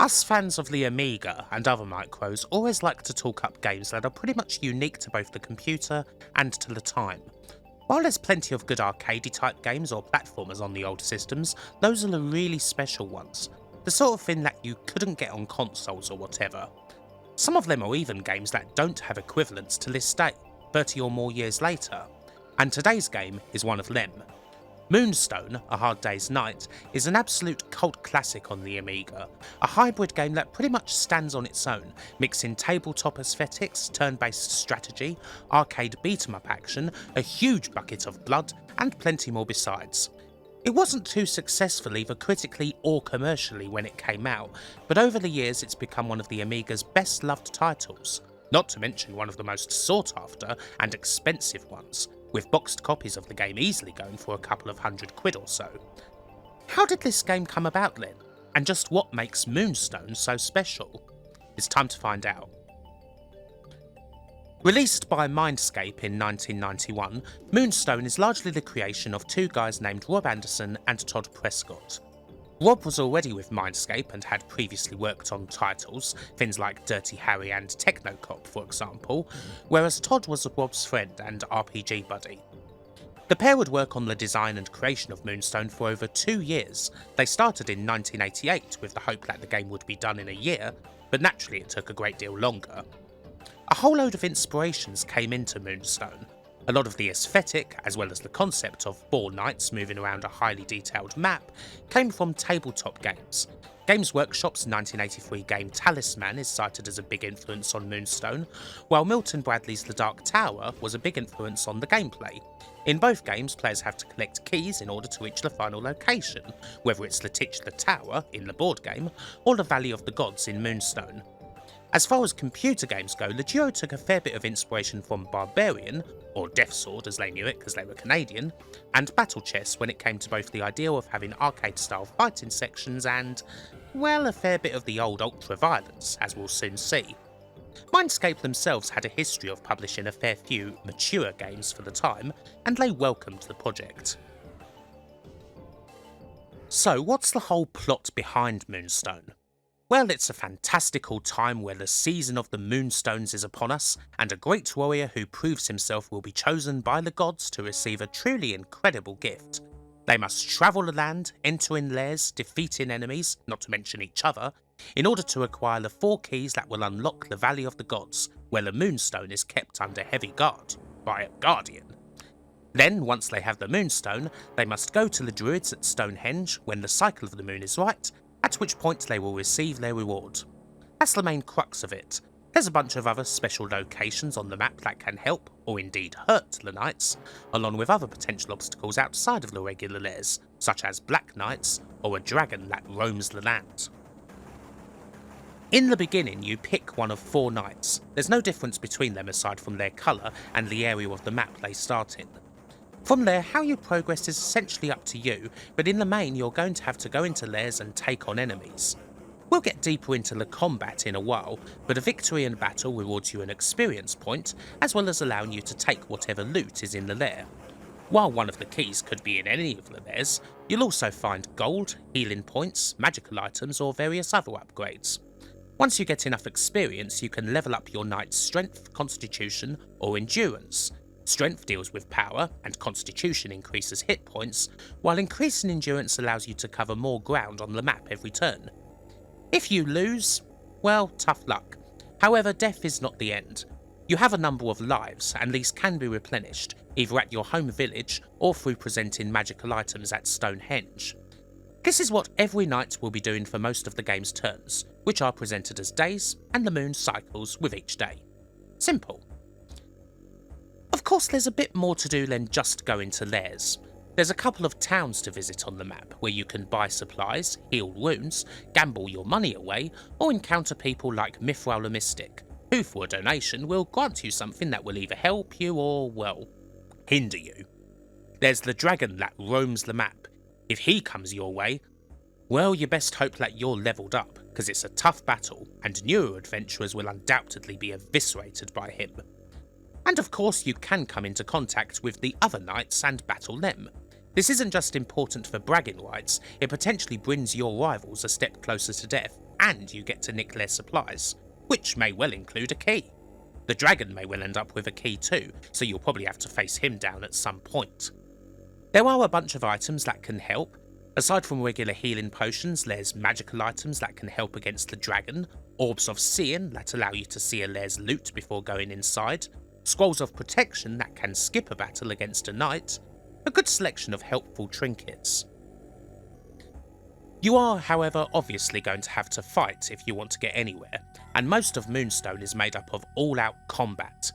Us fans of the Amiga and other micros always like to talk up games that are pretty much unique to both the computer and to the time. While there's plenty of good arcadey type games or platformers on the old systems, those are the really special ones. The sort of thing that you couldn't get on consoles or whatever. Some of them are even games that don't have equivalents to this day, 30 or more years later. And today's game is one of them. Moonstone, A Hard Day's Night, is an absolute cult classic on the Amiga, a hybrid game that pretty much stands on its own, mixing tabletop aesthetics, turn-based strategy, arcade beat-em-up action, a huge bucket of blood, and plenty more besides. It wasn't too successful either critically or commercially when it came out, but over the years it's become one of the Amiga's best loved titles, not to mention one of the most sought after and expensive ones, with boxed copies of the game easily going for a couple of £100 or so. How did this game come about then? And just what makes Moonstone so special? It's time to find out. Released by Mindscape in 1991, Moonstone is largely the creation of two guys named Rob Anderson and Todd Prescott. Rob was already with Mindscape and had previously worked on titles, things like Dirty Harry and Technocop for example, whereas Todd was Rob's friend and RPG buddy. The pair would work on the design and creation of Moonstone for over 2 years. They started in 1988 with the hope that the game would be done in a year, but naturally it took a great deal longer. A whole load of inspirations came into Moonstone. A lot of the aesthetic, as well as the concept of 4 knights moving around a highly detailed map, came from tabletop games. Games Workshop's 1983 game Talisman is cited as a big influence on Moonstone, while Milton Bradley's The Dark Tower was a big influence on the gameplay. In both games, players have to collect keys in order to reach the final location, whether it's the Titular Tower in the board game, or the Valley of the Gods in Moonstone. As far as computer games go, the duo took a fair bit of inspiration from Barbarian, or Death Sword as they knew it because they were Canadian, and Battle Chess when it came to both the idea of having arcade-style fighting sections and, well, a fair bit of the old ultra-violence, as we'll soon see. Mindscape themselves had a history of publishing a fair few mature games for the time, and they welcomed the project. So what's the whole plot behind Moonstone? Well, it's a fantastical time where the season of the Moonstones is upon us, and a great warrior who proves himself will be chosen by the gods to receive a truly incredible gift. They must travel the land, entering lairs, defeating enemies, not to mention each other, in order to acquire the 4 keys that will unlock the Valley of the Gods, where the Moonstone is kept under heavy guard by a guardian. Then, once they have the Moonstone, they must go to the Druids at Stonehenge when the cycle of the moon is right, at which point they will receive their reward. That's the main crux of it. There's a bunch of other special locations on the map that can help, or indeed hurt, the knights, along with other potential obstacles outside of the regular lairs, such as black knights, or a dragon that roams the land. In the beginning you pick one of 4 knights. There's no difference between them aside from their colour and the area of the map they start in. From there, how you progress is essentially up to you, but in the main you're going to have to go into lairs and take on enemies. We'll get deeper into the combat in a while, but a victory in battle rewards you an experience point, as well as allowing you to take whatever loot is in the lair. While one of the keys could be in any of the lairs, you'll also find gold, healing points, magical items or various other upgrades. Once you get enough experience, you can level up your knight's strength, constitution or endurance. Strength deals with power, and constitution increases hit points, while increasing endurance allows you to cover more ground on the map every turn. If you lose, well, tough luck. However, death is not the end. You have a number of lives, and these can be replenished, either at your home village or through presenting magical items at Stonehenge. This is what every knight will be doing for most of the game's turns, which are presented as days, and the moon cycles with each day. Simple. Of course, there's a bit more to do than just go into lairs. There's a couple of towns to visit on the map where you can buy supplies, heal wounds, gamble your money away, or encounter people like Mithril the Mystic, who for a donation will grant you something that will either help you or, well, hinder you. There's the dragon that roams the map. If he comes your way, well, you best hope that you're leveled up, because it's a tough battle, and newer adventurers will undoubtedly be eviscerated by him. And of course you can come into contact with the other knights and battle them. This isn't just important for bragging rights, it potentially brings your rivals a step closer to death, and you get to nick their supplies, which may well include a key. The dragon may well end up with a key too, so you'll probably have to face him down at some point. There are a bunch of items that can help. Aside from regular healing potions, there's magical items that can help against the dragon, orbs of seeing that allow you to see a lair's loot before going inside, scrolls of protection that can skip a battle against a knight, a good selection of helpful trinkets. You are, however, obviously going to have to fight if you want to get anywhere, and most of Moonstone is made up of all-out combat.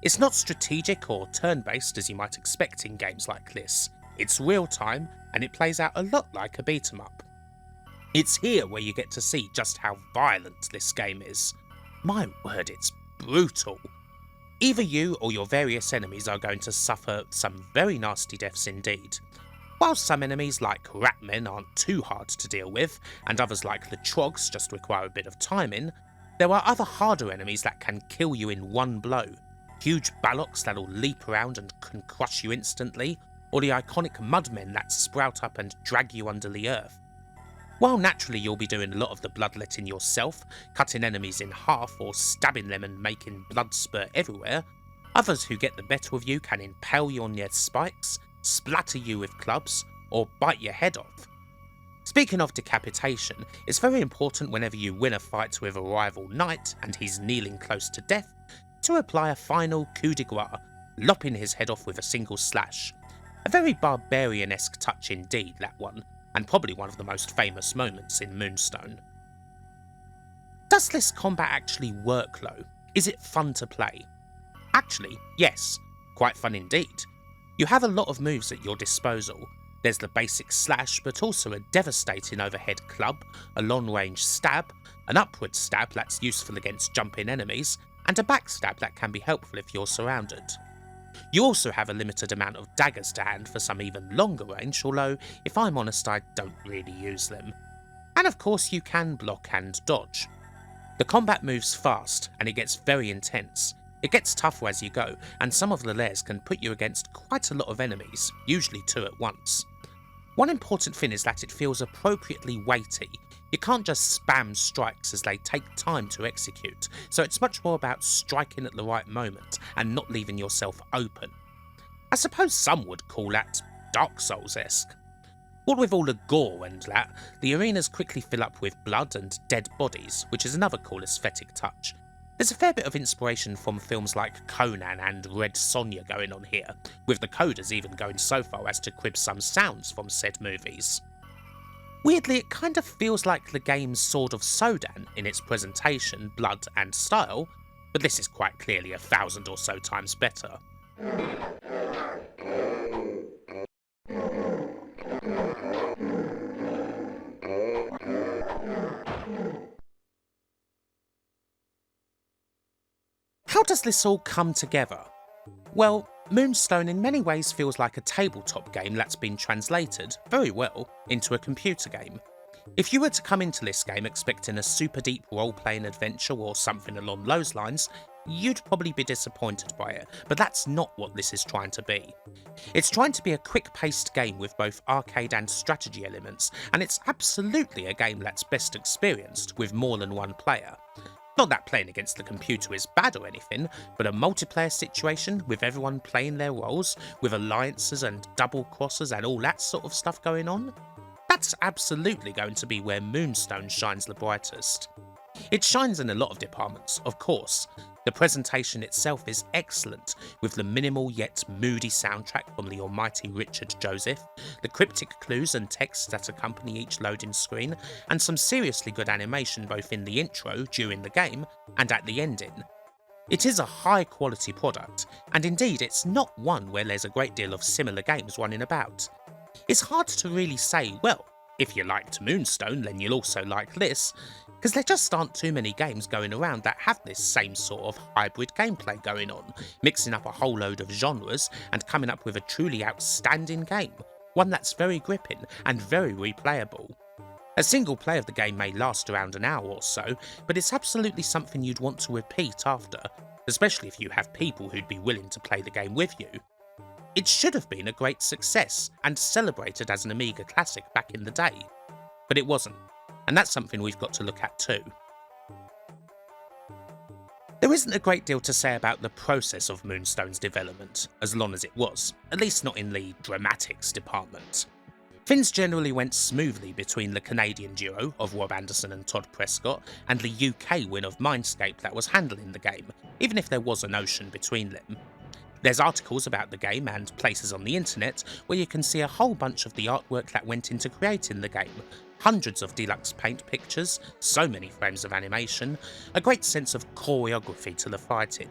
It's not strategic or turn-based as you might expect in games like this. It's real-time, and it plays out a lot like a beat-em-up. It's here where you get to see just how violent this game is. My word, it's brutal. Either you or your various enemies are going to suffer some very nasty deaths indeed. While some enemies like Ratmen aren't too hard to deal with, and others like the Trogs just require a bit of timing, there are other harder enemies that can kill you in one blow. Huge Baloks that'll leap around and can crush you instantly, or the iconic Mudmen that sprout up and drag you under the earth. While naturally you'll be doing a lot of the bloodletting yourself, cutting enemies in half or stabbing them and making blood spurt everywhere, others who get the better of you can impale you on their spikes, splatter you with clubs, or bite your head off. Speaking of decapitation, it's very important whenever you win a fight with a rival knight and he's kneeling close to death, to apply a final coup de grace, lopping his head off with a single slash. A very barbarian-esque touch indeed, that one, and probably one of the most famous moments in Moonstone. Does this combat actually work though? Is it fun to play? Actually, yes, quite fun indeed. You have a lot of moves at your disposal. There's the basic slash, but also a devastating overhead club, a long-range stab, an upward stab that's useful against jumping enemies, and a backstab that can be helpful if you're surrounded. You also have a limited amount of daggers to hand for some even longer range, although if I'm honest I don't really use them. And of course you can block and dodge. The combat moves fast and it gets very intense. It gets tougher as you go, and some of the lairs can put you against quite a lot of enemies, usually two at once. One important thing is that it feels appropriately weighty. You can't just spam strikes as they take time to execute, so it's much more about striking at the right moment and not leaving yourself open. I suppose some would call that Dark Souls-esque. What with all the gore and that, the arenas quickly fill up with blood and dead bodies, which is another cool aesthetic touch. There's a fair bit of inspiration from films like Conan and Red Sonja going on here, with the coders even going so far as to crib some sounds from said movies. Weirdly, it kind of feels like the game's Sword of Sodan in its presentation, blood and style, but this is quite clearly 1,000 or so times better. How does this all come together? Well, Moonstone in many ways feels like a tabletop game that's been translated, very well, into a computer game. If you were to come into this game expecting a super deep role-playing adventure or something along those lines, you'd probably be disappointed by it, but that's not what this is trying to be. It's trying to be a quick-paced game with both arcade and strategy elements, and it's absolutely a game that's best experienced with more than one player. Not that playing against the computer is bad or anything, but a multiplayer situation with everyone playing their roles, with alliances and double crosses and all that sort of stuff going on, that's absolutely going to be where Moonstone shines the brightest. It shines in a lot of departments, of course. The presentation itself is excellent, with the minimal yet moody soundtrack from the almighty Richard Joseph, the cryptic clues and texts that accompany each loading screen, and some seriously good animation both in the intro, during the game, and at the ending. It is a high quality product, and indeed it's not one where there's a great deal of similar games running about. It's hard to really say, well, if you liked Moonstone then you'll also like this, because there just aren't too many games going around that have this same sort of hybrid gameplay going on, mixing up a whole load of genres and coming up with a truly outstanding game, one that's very gripping and very replayable. A single play of the game may last around an hour or so, but it's absolutely something you'd want to repeat after, especially if you have people who'd be willing to play the game with you. It should have been a great success and celebrated as an Amiga classic back in the day, but it wasn't, and that's something we've got to look at too. There isn't a great deal to say about the process of Moonstone's development, as long as it was, at least not in the dramatics department. Things generally went smoothly between the Canadian duo of Rob Anderson and Todd Prescott and the UK win of Mindscape that was handling the game, even if there was an ocean between them. There's articles about the game and places on the internet where you can see a whole bunch of the artwork that went into creating the game, hundreds of deluxe paint pictures, so many frames of animation, a great sense of choreography to the fighting.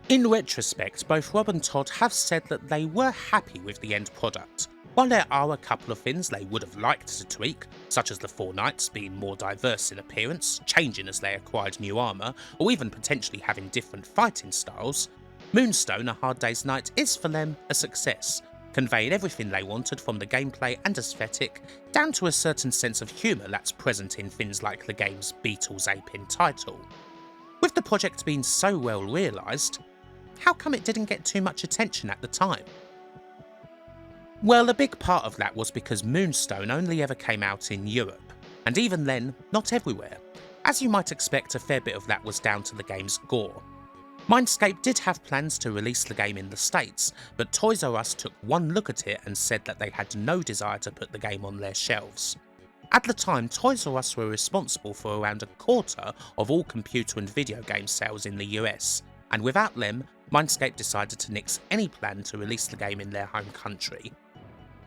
In retrospect, both Rob and Todd have said that they were happy with the end product. While there are a couple of things they would have liked to tweak, such as the four knights being more diverse in appearance, changing as they acquired new armour, or even potentially having different fighting styles, Moonstone: A Hard Day's Night is for them a success, conveying everything they wanted from the gameplay and aesthetic, down to a certain sense of humour that's present in things like the game's Beatles-aping title. With the project being so well realised, how come it didn't get too much attention at the time? Well, a big part of that was because Moonstone only ever came out in Europe, and even then, not everywhere. As you might expect, a fair bit of that was down to the game's gore. Mindscape did have plans to release the game in the States, but Toys R Us took one look at it and said that they had no desire to put the game on their shelves. At the time, Toys R Us were responsible for around a quarter of all computer and video game sales in the US, and without them, Mindscape decided to nix any plan to release the game in their home country.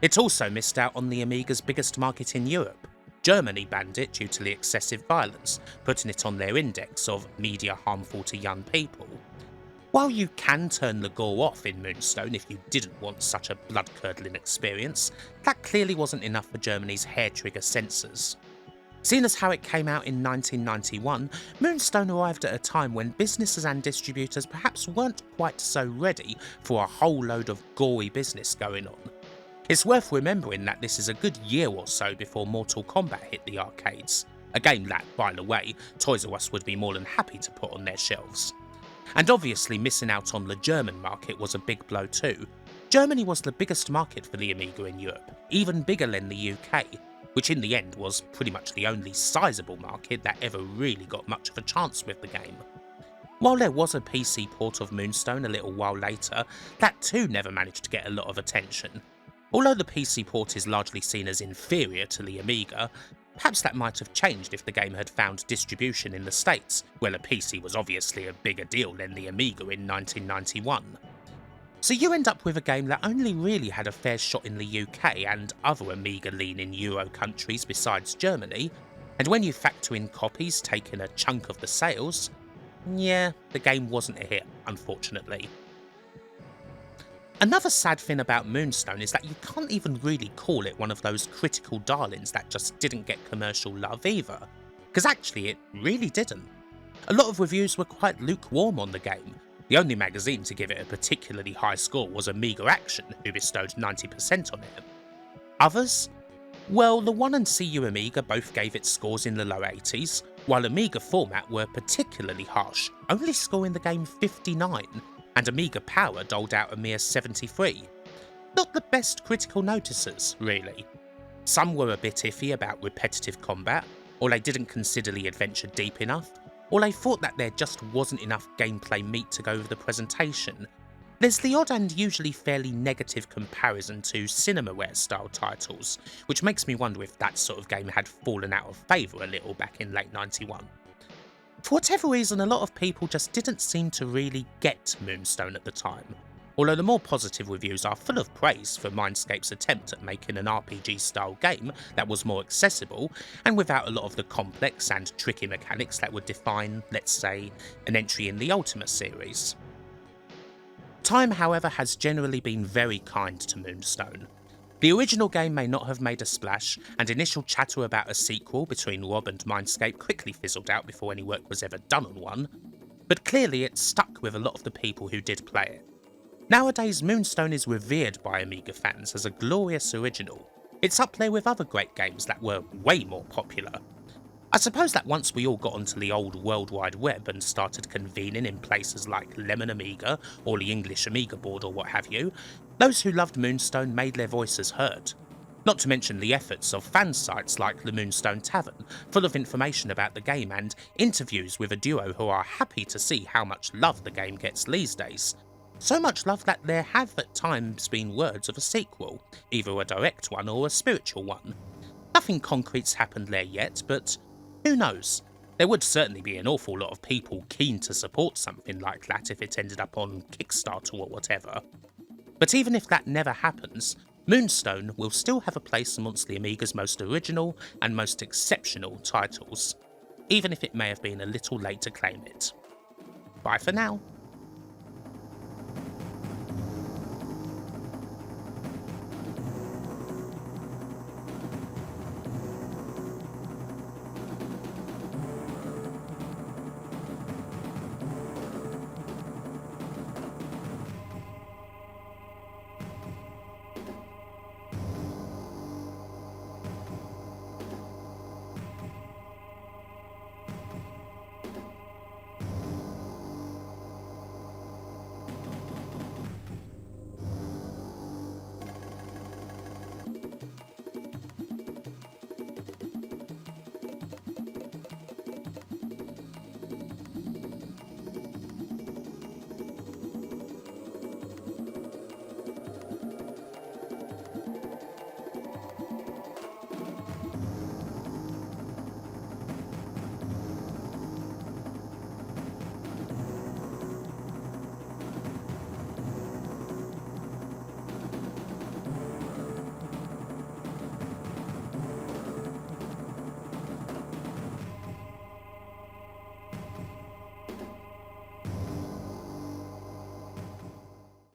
It also missed out on the Amiga's biggest market in Europe. Germany banned it due to the excessive violence, putting it on their index of media harmful to young people. While you can turn the gore off in Moonstone if you didn't want such a blood-curdling experience, that clearly wasn't enough for Germany's hair-trigger censors. Seeing as how it came out in 1991, Moonstone arrived at a time when businesses and distributors perhaps weren't quite so ready for a whole load of gory business going on. It's worth remembering that this is a good year or so before Mortal Kombat hit the arcades, a game that, by the way, Toys R Us would be more than happy to put on their shelves. And obviously missing out on the German market was a big blow too. Germany was the biggest market for the Amiga in Europe, even bigger than the UK, which in the end was pretty much the only sizable market that ever really got much of a chance with the game. While there was a PC port of Moonstone a little while later, that too never managed to get a lot of attention. Although the PC port is largely seen as inferior to the Amiga, perhaps that might have changed if the game had found distribution in the States, where the PC was obviously a bigger deal than the Amiga in 1991. So you end up with a game that only really had a fair shot in the UK and other Amiga-leaning Euro countries besides Germany, and when you factor in copies taking a chunk of the sales, yeah, the game wasn't a hit, unfortunately. Another sad thing about Moonstone is that you can't even really call it one of those critical darlings that just didn't get commercial love either, because actually it really didn't. A lot of reviews were quite lukewarm on the game. The only magazine to give it a particularly high score was Amiga Action, who bestowed 90% on it. Others? Well, the One and CU Amiga both gave its scores in the low 80s, while Amiga Format were particularly harsh, only scoring the game 59, and Amiga Power doled out a mere 73. Not the best critical noticers, really. Some were a bit iffy about repetitive combat, or they didn't consider the adventure deep enough, or they thought that there just wasn't enough gameplay meat to go with the presentation. There's the odd and usually fairly negative comparison to Cinemaware style titles, which makes me wonder if that sort of game had fallen out of favour a little back in late 91. For whatever reason, a lot of people just didn't seem to really get Moonstone at the time, although the more positive reviews are full of praise for Mindscape's attempt at making an RPG-style game that was more accessible, and without a lot of the complex and tricky mechanics that would define, let's say, an entry in the Ultima series. Time, however, has generally been very kind to Moonstone. The original game may not have made a splash, and initial chatter about a sequel between Rob and Mindscape quickly fizzled out before any work was ever done on one, but clearly it stuck with a lot of the people who did play it. Nowadays, Moonstone is revered by Amiga fans as a glorious original. It's up there with other great games that were way more popular. I suppose that once we all got onto the old World Wide Web and started convening in places like Lemon Amiga or the English Amiga board or what have you, those who loved Moonstone made their voices heard. Not to mention the efforts of fan sites like the Moonstone Tavern, full of information about the game and interviews with a duo who are happy to see how much love the game gets these days. So much love that there have at times been words of a sequel, either a direct one or a spiritual one. Nothing concrete's happened there yet, but who knows? There would certainly be an awful lot of people keen to support something like that if it ended up on Kickstarter or whatever. But even if that never happens, Moonstone will still have a place amongst the Amiga's most original and most exceptional titles, even if it may have been a little late to claim it. Bye for now.